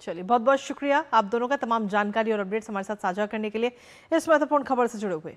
चलिए, बहुत बहुत शुक्रिया आप दोनों का तमाम जानकारी और अपडेट्स हमारे साथ साझा करने के लिए, इस महत्वपूर्ण खबर से जुड़े हुए।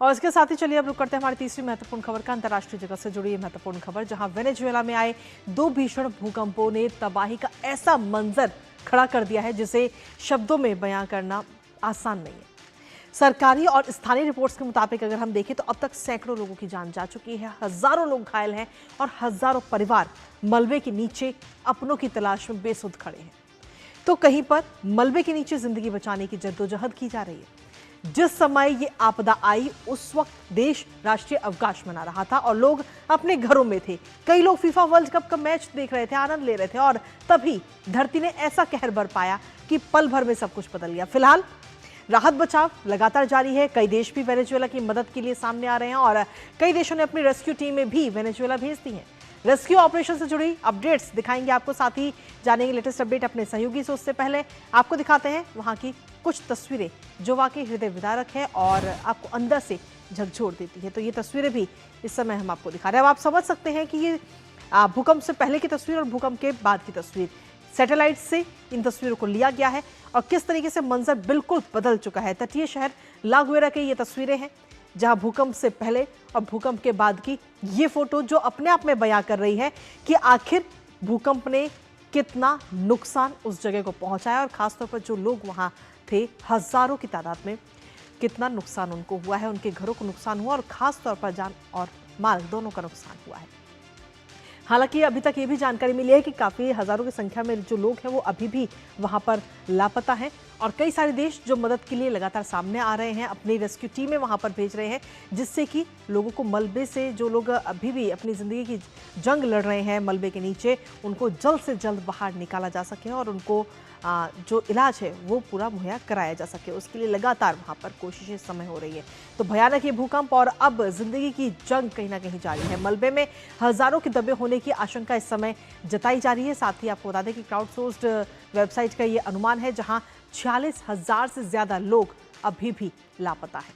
और इसके साथ ही चलिए अब रुक करते हैं हमारी तीसरी महत्वपूर्ण खबर का। अंतर्राष्ट्रीय जगत से जुड़ी ये महत्वपूर्ण खबर, जहां वेनेजुएला में आए 2 भीषण भूकंपों ने तबाही का ऐसा मंजर खड़ा कर दिया है जिसे शब्दों में बयां करना आसान नहीं है। सरकारी और स्थानीय रिपोर्ट्स के मुताबिक अगर हम देखें तो अब तक सैकड़ों लोगों की जान जा चुकी है, हजारों लोग घायल हैं और हजारों परिवार मलबे के नीचे अपनों की तलाश में बेसुध खड़े हैं। तो कहीं पर मलबे के नीचे जिंदगी बचाने की जद्दोजहद की जा रही है। जिस समय ये आपदा आई उस वक्त देश राष्ट्रीय अवकाश मना रहा था और लोग अपने घरों में थे। कई लोग फीफा वर्ल्ड कप का मैच देख रहे थे, आनंद ले रहे थे और तभी धरती ने ऐसा कहर बरपाया कि पल भर में सब कुछ बदल गया। फिलहाल राहत बचाव लगातार जारी है। कई देश भी वेनेजुएला की मदद के लिए सामने आ रहे हैं और कई देशों ने अपनी रेस्क्यू टीमें भी वेनेजुएला भेज दी हैं। रेस्क्यू ऑपरेशन से जुड़ी अपडेट्स दिखाएंगे आपको, साथ ही जानेंगे लेटेस्ट अपडेट अपने सहयोगी से। उससे पहले आपको दिखाते हैं वहां की कुछ तस्वीरें जो वाकई हृदय विदारक है और आपको अंदर से झकझोर देती है। तो ये तस्वीरें भी इस समय हम आपको दिखा रहे हैं। अब आप समझ सकते हैं कि ये भूकंप से पहले की तस्वीर और भूकंप के बाद की तस्वीर, सैटेलाइट से इन तस्वीरों को लिया गया है और किस तरीके से मंजर बिल्कुल बदल चुका है। तटीय शहर ला गुएरा की ये तस्वीरें हैं, जहां भूकंप से पहले और भूकंप के बाद की ये फोटो जो अपने आप में बयां कर रही है कि आखिर भूकंप ने कितना नुकसान उस जगह को पहुंचाया और खासतौर पर जो लोग वहां थे हजारों की तादाद में, कितना नुकसान उनको हुआ है, उनके घरों को नुकसान हुआ और खासतौर पर जान और माल दोनों का नुकसान हुआ है। हालांकि अभी तक ये भी जानकारी मिली है कि काफी हजारों की संख्या में जो लोग हैं वो अभी भी वहां पर लापता हैं और कई सारे देश जो मदद के लिए लगातार सामने आ रहे हैं, अपनी रेस्क्यू टीमें वहां पर भेज रहे हैं, जिससे कि लोगों को मलबे से, जो लोग अभी भी अपनी जिंदगी की जंग लड़ रहे हैं मलबे के नीचे, उनको जल्द से जल्द बाहर निकाला जा सके और उनको जो इलाज है वो पूरा मुहैया कराया जा सके। उसके लिए लगातार वहां पर कोशिशें इस समय हो रही है। तो भयानक ये भूकंप और अब जिंदगी की जंग कहीं ना कहीं जारी है। मलबे में हजारों के दबे होने की आशंका इस समय जताई जा रही है। साथ ही आपको बता दें कि क्राउडसोर्स्ड वेबसाइट का ये अनुमान है जहां 46,000 से ज्यादा लोग अभी भी लापता हैं।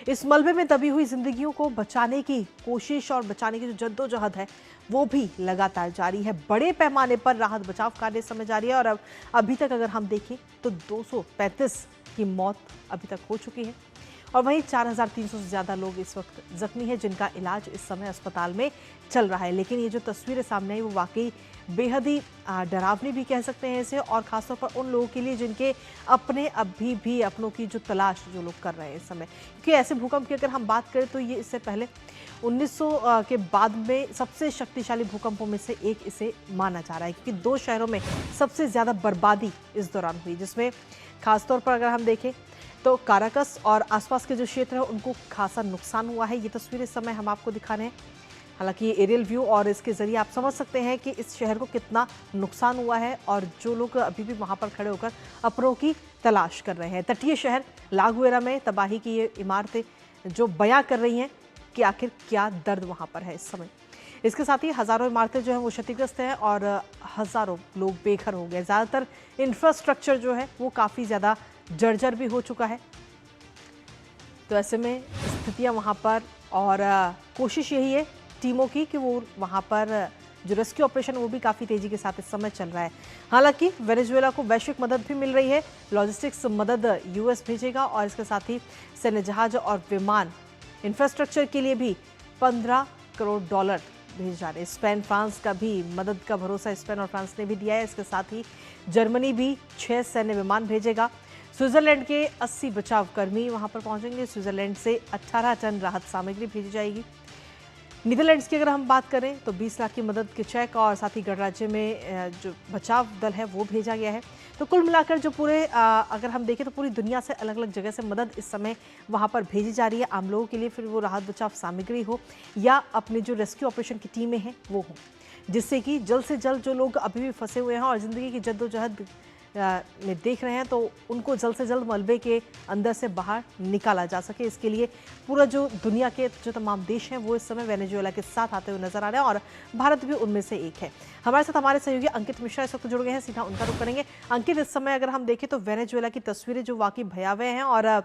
इस मलबे में दबी हुई जिंदगियों को बचाने की कोशिश और बचाने की जो जद्दोजहद है वो भी लगातार जारी है। बड़े पैमाने पर राहत बचाव कार्य इस समय जारी है और अब अभी तक अगर हम देखें तो 235 की मौत अभी तक हो चुकी है और वहीं 4,300 से ज़्यादा लोग इस वक्त जख्मी हैं जिनका इलाज इस समय अस्पताल में चल रहा है। लेकिन ये जो तस्वीरें सामने आई वो वाकई बेहद ही डरावनी भी कह सकते हैं इसे, और खासतौर पर उन लोगों के लिए जिनके अपने अभी भी अपनों की जो तलाश जो लोग कर रहे हैं इस समय। क्योंकि ऐसे भूकंप की अगर हम बात करें तो ये इससे पहले 1900 के बाद में सबसे शक्तिशाली भूकंपों में से एक इसे माना जा रहा है, क्योंकि 2 शहरों में सबसे ज़्यादा बर्बादी इस दौरान हुई, जिसमें खासतौर पर अगर हम देखें तो काराकस और आसपास के जो क्षेत्र हैं उनको खासा नुकसान हुआ है। ये तस्वीर इस समय हम आपको दिखा रहे हैं। हालांकि ये एरियल व्यू और इसके जरिए आप समझ सकते हैं कि इस शहर को कितना नुकसान हुआ है और जो लोग अभी भी वहां पर खड़े होकर अपनों की तलाश कर रहे हैं। तटीय शहर ला गुएरा में तबाही की ये इमारतें जो बयां कर रही हैं कि आखिर क्या दर्द वहां पर है इस समय। इसके साथ ही हजारों इमारतें जो हैं वो क्षतिग्रस्त हैं और हजारों लोग बेघर हो गए। ज़्यादातर इंफ्रास्ट्रक्चर जो है वो काफ़ी ज़्यादा जर्जर भी हो चुका है। तो ऐसे में स्थितियां वहां पर और कोशिश यही है टीमों की कि वो वहां पर जो रेस्क्यू ऑपरेशन वो भी काफ़ी तेज़ी के साथ इस समय चल रहा है। हालांकि वेनेजुएला को वैश्विक मदद भी मिल रही है। लॉजिस्टिक्स मदद यूएस भेजेगा और इसके साथ ही सैन्य जहाज और विमान इंफ्रास्ट्रक्चर के लिए भी $15 करोड़ भेज जा रहे हैं। स्पेन फ्रांस का भी मदद का भरोसा स्पेन और फ्रांस ने भी दिया है। इसके साथ ही जर्मनी भी 6 सैन्य विमान भेजेगा। स्विट्जरलैंड के 80 बचाव कर्मी वहां पर पहुंचेंगे। स्विट्जरलैंड से 18 टन राहत सामग्री भेजी जाएगी। नीदरलैंड्स की अगर हम बात करें तो 20 लाख की मदद के चेक और साथ ही गणराज्य में जो बचाव दल है वो भेजा गया है। तो कुल मिलाकर जो पूरे अगर हम देखें तो पूरी दुनिया से अलग अलग जगह से मदद इस समय वहां पर भेजी जा रही है आम लोगों के लिए, फिर वो राहत बचाव सामग्री हो या अपने जो रेस्क्यू ऑपरेशन की टीमें हैं वो हो, जिससे कि जल्द से जल्द जो लोग अभी भी फंसे हुए हैं और ज़िंदगी की जद्दोजहद में देख रहे हैं तो उनको जल्द से जल्द मलबे के अंदर से बाहर निकाला जा सके। इसके लिए पूरा जो दुनिया के जो तमाम देश हैं वो इस समय वेनेजुएला के साथ आते हुए नजर आ रहे हैं और भारत भी उनमें से एक है। हमारे साथ हमारे सहयोगी अंकित मिश्रा इस वक्त जुड़ गए हैं, सीधा उनका रुख करेंगे। अंकित, इस समय अगर हम देखें तो वेनेजुएला की तस्वीरें जो वाकई भयावह हैं और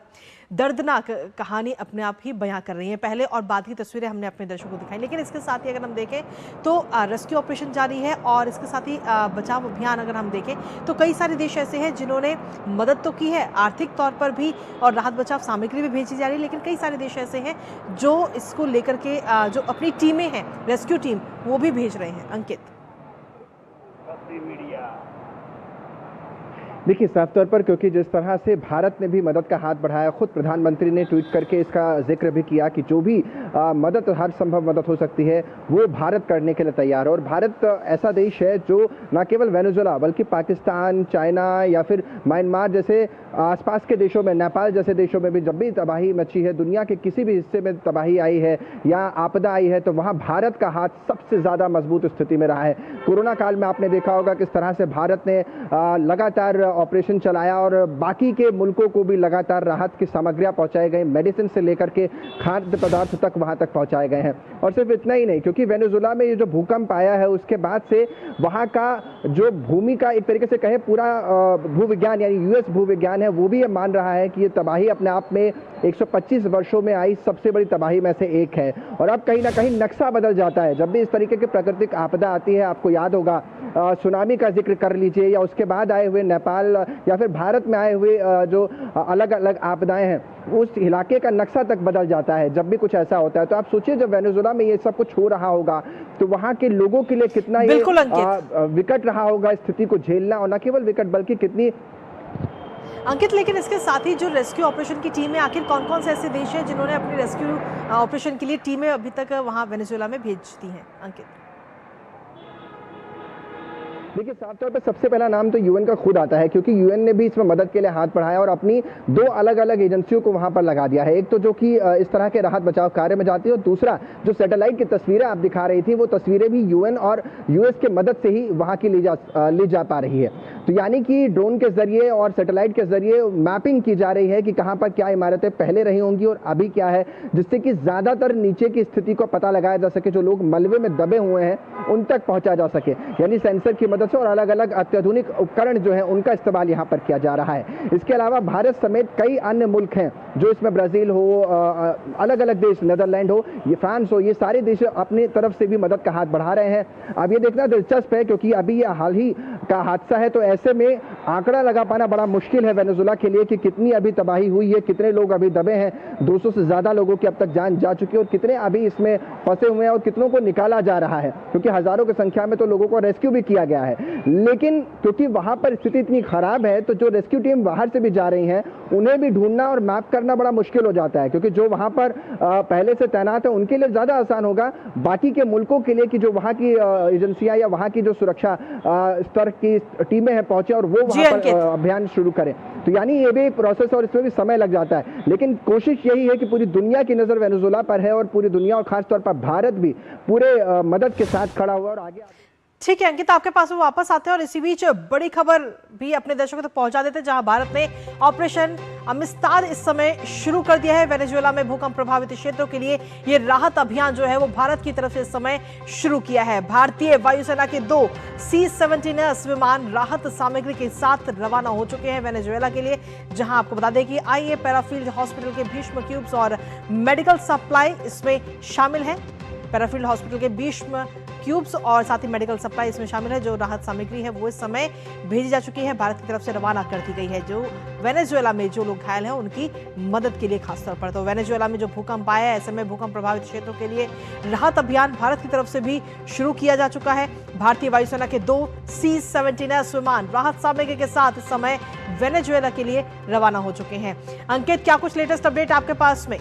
दर्दनाक कहानी अपने आप ही बयां कर रही है। पहले और बाद की तस्वीरें हमने अपने दर्शकों को दिखाई, लेकिन इसके साथ ही अगर हम देखें तो रेस्क्यू ऑपरेशन जारी है और इसके साथ ही बचाव अभियान अगर हम देखें तो कई सारे देश ऐसे हैं जिन्होंने मदद तो की है आर्थिक तौर पर भी और राहत बचाव सामग्री भी भेजी जा रही है, लेकिन कई सारे देश ऐसे हैं जो इसको लेकर के जो अपनी टीमें हैं, रेस्क्यू टीम, वो भी भेज रहे हैं। अंकित, देखिए, साफ तौर पर क्योंकि जिस तरह से भारत ने भी मदद का हाथ बढ़ाया, खुद प्रधानमंत्री ने ट्वीट करके इसका जिक्र भी किया कि जो भी मदद, हर संभव मदद हो सकती है वो भारत करने के लिए तैयार है। और भारत ऐसा देश है जो न केवल वेनेजुएला बल्कि पाकिस्तान, चाइना या फिर म्यांमार जैसे आसपास के देशों में, नेपाल जैसे देशों में भी जब भी तबाही मची है, दुनिया के किसी भी हिस्से में तबाही आई है या आपदा आई है, तो वहाँ भारत का हाथ सबसे ज़्यादा मजबूत स्थिति में रहा है। कोरोना काल में आपने देखा होगा किस तरह से भारत ने लगातार ऑपरेशन चलाया और बाकी के मुल्कों को भी लगातार राहत की सामग्रियां पहुंचाई गई, मेडिसिन से लेकर के खाद्य पदार्थ तक वहां तक पहुंचाए गए हैं। और सिर्फ इतना ही नहीं, क्योंकि वेनेजुएला में ये जो भूकंप आया है उसके बाद से वहां का जो भूमि का एक तरीके से कहे पूरा भूविज्ञान यानी यूएस भूविज्ञान है, वो भी ये मान रहा है कि ये तबाही अपने आप में 125 वर्षों में आई सबसे बड़ी तबाही में से एक है। और अब कहीं ना कहीं नक्शा बदल जाता है जब भी इस तरीके की प्राकृतिक आपदा आती है। आपको याद होगा सुनामी का जिक्र कर लीजिए या उसके बाद आए हुए नेपाल या फिर भारत में आए हुए जो अलग अलग आपदाएं हैं, उस इलाके का नक्शा तक बदल जाता है जब भी कुछ ऐसा होता है। तो आप सोचिए जब वेनेजुएला में ये सब कुछ हो रहा होगा तो वहां के लोगों के लिए कितना ये विकट रहा होगा स्थिति को झेलना, और न केवल विकट बल्कि कितनी। अंकित, लेकिन इसके साथ ही जो रेस्क्यू ऑपरेशन की टीमें, आखिर कौन कौन से ऐसे देश हैं जिन्होंने अपनी रेस्क्यू ऑपरेशन के लिए टीमें अभी तक वहां वेनेजुएला में भेज दी हैं? अंकित, देखिए, साफ तौर पर सबसे पहला नाम तो यूएन का खुद आता है, क्योंकि यूएन ने भी इसमें मदद के लिए हाथ बढ़ाया और अपनी 2 अलग अलग एजेंसियों को वहां पर लगा दिया है। एक तो जो कि इस तरह के राहत बचाव कार्य में जाती है, और दूसरा जो सैटेलाइट की तस्वीरें आप दिखा रही थी, वो तस्वीरें भी यूएन और यूएस के मदद से ही वहां की ली जा पा रही है। तो यानी कि ड्रोन के जरिए और सैटेलाइट के जरिए मैपिंग की जा रही है कि कहां पर क्या इमारतें पहले रही होंगी और अभी क्या है, जिससे कि ज्यादातर नीचे की स्थिति को पता लगाया जा सके, जो लोग मलबे में दबे हुए हैं उन तक पहुंचा जा सके, यानी सेंसर की मदद से और अलग अलग अत्याधुनिक उपकरण जो है उनका इस्तेमाल यहां पर किया जा रहा है। इसके अलावा भारत समेत कई अन्य मुल्क हैं जो इसमें, ब्राजील हो, अलग अलग देश, नीदरलैंड हो, ये फ्रांस हो, ये सारे देश अपनी तरफ से भी मदद का हाथ बढ़ा रहे हैं। अब ये देखना दिलचस्प है क्योंकि अभी ये हाल ही का हादसा है, तो ऐसे में आंकड़ा लगा पाना बड़ा मुश्किल है वेनेजुएला के लिए कि कितनी अभी तबाही हुई है, कितने लोग अभी दबे हैं। 200 से ज्यादा लोगों की अब तक जान जा चुकी है और कितने अभी इसमें फंसे हुए हैं और कितनों को निकाला जा रहा है, क्योंकि हजारों की संख्या में तो लोगों को रेस्क्यू भी किया गया है। लेकिन क्योंकि वहां पर स्थिति इतनी खराब है, तो जो रेस्क्यू टीम बाहर से भी जा रही हैं उन्हें भी ढूंढना और मैप करना बड़ा मुश्किल हो जाता है, क्योंकि जो वहां पर पहले से तैनात है उनके लिए ज्यादा आसान होगा, बाकी के मुल्कों के लिए कि जो वहां की एजेंसियां या वहां की जो सुरक्षा स्तर की टीमें हैं पहुंचे और वो वहां पर अभियान शुरू करें। तो यानी ये भी प्रोसेस और इसमें भी समय लग जाता है, लेकिन कोशिश यही है कि पूरी दुनिया की नजर वेनेजुएला पर है और पूरी दुनिया और खासतौर पर भारत भी पूरे मदद के साथ खड़ा हुआ और आगे। ठीक है अंकित, आपके पास वो वापस आते हैं और इसी बीच बड़ी खबर भी अपने दर्शकों तक पहुंचा देते हैं, जहां भारत ने ऑपरेशन अमिस्ताद इस समय शुरू कर दिया है। वेनेजुएला में भूकंप प्रभावित क्षेत्रों के लिए ये राहत अभियान जो है वो भारत की तरफ से इस समय शुरू किया है। भारतीय वायुसेना के 2 C-17 विमान राहत सामग्री के साथ रवाना हो चुके हैं वेनेजुएला के लिए, जहां आपको बता दें कि IA पैराफील्ड हॉस्पिटल के भीष्म क्यूब्स और मेडिकल सप्लाई इसमें शामिल है। पैराफील्ड हॉस्पिटल के भीष्म क्यूब्स और साथ ही मेडिकल सप्लाई इसमें शामिल है। जो राहत सामग्री है वो इस समय भेजी जा चुकी है, भारत की तरफ से रवाना कर दी गई है, जो वेनेजुएला में जो लोग घायल हैं उनकी मदद के लिए खासतौर पर। तो वेनेजुएला में जो भूकंप आया है, ऐसे में भूकंप प्रभावित क्षेत्रों के लिए राहत अभियान भारत की तरफ से भी शुरू किया जा चुका है। भारतीय वायुसेना के 2 C-17 विमान राहत सामग्री के साथ इस समय वेनेजुएला के लिए रवाना हो चुके हैं। अंकित, क्या कुछ लेटेस्ट अपडेट आपके पास में?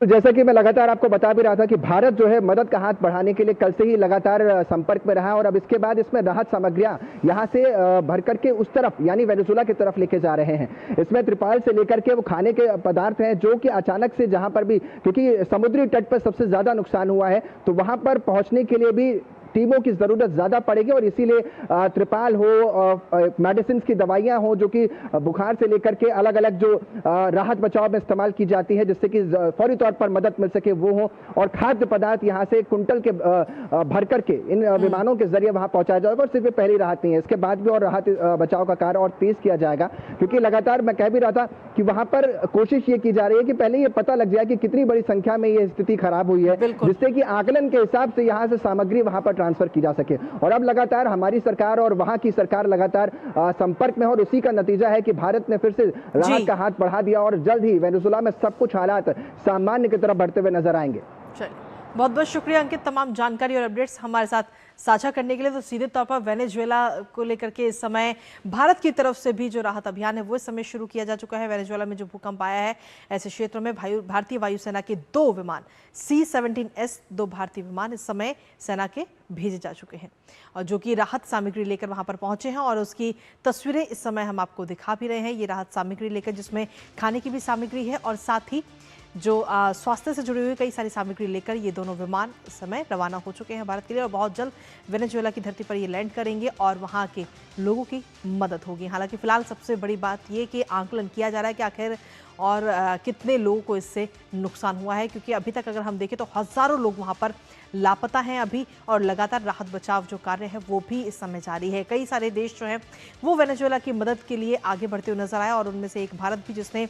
तो जैसा कि मैं लगातार आपको बता भी रहा था कि भारत जो है मदद का हाथ बढ़ाने के लिए कल से ही लगातार संपर्क में रहा और अब इसके बाद इसमें राहत सामग्रियां यहां से भर करके उस तरफ यानी वेनेजुएला की तरफ लेके जा रहे हैं। इसमें त्रिपाल से लेकर के वो खाने के पदार्थ हैं जो कि अचानक से जहां पर भी, क्योंकि समुद्री तट पर सबसे ज्यादा नुकसान हुआ है, तो वहां पर पहुंचने के लिए भी टीमों की जरूरत ज्यादा पड़ेगी और इसीलिए त्रिपाल हो, मेडिसिन की दवाइयां हो जो कि बुखार से लेकर के अलग अलग जो राहत बचाव में इस्तेमाल की जाती है जिससे कि फौरी तौर पर मदद मिल सके वो हो, और खाद्य पदार्थ यहाँ से कुंटल के भर करके इन विमानों के जरिए वहां पहुंचाया जाएगा। और सिर्फ पहली राहत नहीं है, इसके बाद भी और राहत बचाव का कार्य और तेज किया जाएगा, क्योंकि लगातार मैं कह भी रहा था कि वहां पर कोशिश ये की जा रही है कि पहले ये पता लग जाए कि कितनी बड़ी संख्या में ये स्थिति खराब हुई है, जिससे कि आकलन के हिसाब से यहाँ से सामग्री वहां पर ट्रांसफर की जा सके। और अब लगातार हमारी सरकार और वहां की सरकार लगातार संपर्क में, और उसी का नतीजा है कि भारत ने फिर से राहत का हाथ बढ़ा दिया और जल्द ही वेनेजुएला में सब कुछ हालात सामान्य की तरफ बढ़ते हुए नजर आएंगे। बहुत बहुत शुक्रिया अंकित, तमाम जानकारी और अपडेट्स हमारे साथ साझा करने के लिए। तो सीधे तौर पर वेनेजुएला को लेकर के इस समय भारत की तरफ से भी जो राहत अभियान है वो इस समय शुरू किया जा चुका है। वेनेजुएला में जो भूकंप आया है ऐसे क्षेत्रों में भारतीय वायुसेना के 2 विमान C-17S 2 भारतीय विमान इस समय सेना के भेजे जा चुके हैं और जो कि राहत सामग्री लेकर वहां पर पहुंचे हैं, और उसकी तस्वीरें इस समय हम आपको दिखा भी रहे हैं। ये राहत सामग्री लेकर, जिसमें खाने की भी सामग्री है और साथ ही जो स्वास्थ्य से जुड़ी हुई कई सारी सामग्री लेकर ये दोनों विमान इस समय रवाना हो चुके हैं भारत के लिए, और बहुत जल्द वेनेजुएला की धरती पर ये लैंड करेंगे और वहाँ के लोगों की मदद होगी। हालांकि फिलहाल सबसे बड़ी बात ये कि आंकलन किया जा रहा है कि आखिर और कितने लोगों को इससे नुकसान हुआ है, क्योंकि अभी तक अगर हम देखें तो हज़ारों लोग वहाँ पर लापता हैं अभी, और लगातार राहत बचाव जो कार्य है वो भी इस समय जारी है। कई सारे देश जो हैं वो वेनेजुएला की मदद के लिए आगे बढ़ते हुए नजर आए, और उनमें से एक भारत भी, जिसने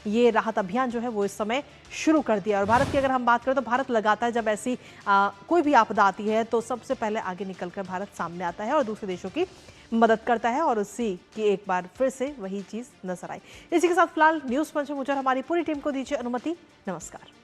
ये राहत अभियान जो है वो इस समय शुरू कर दिया। और भारत की अगर हम बात करें तो भारत लगातार जब ऐसी कोई भी आपदा आती है तो सबसे पहले आगे निकलकर भारत सामने आता है और दूसरे देशों की मदद करता है, और उसी की एक बार फिर से वही चीज़ नजर आई। इसी के साथ फिलहाल न्यूज़ पंच में मुझे और हमारी पूरी टीम को दीजिए अनुमति। नमस्कार।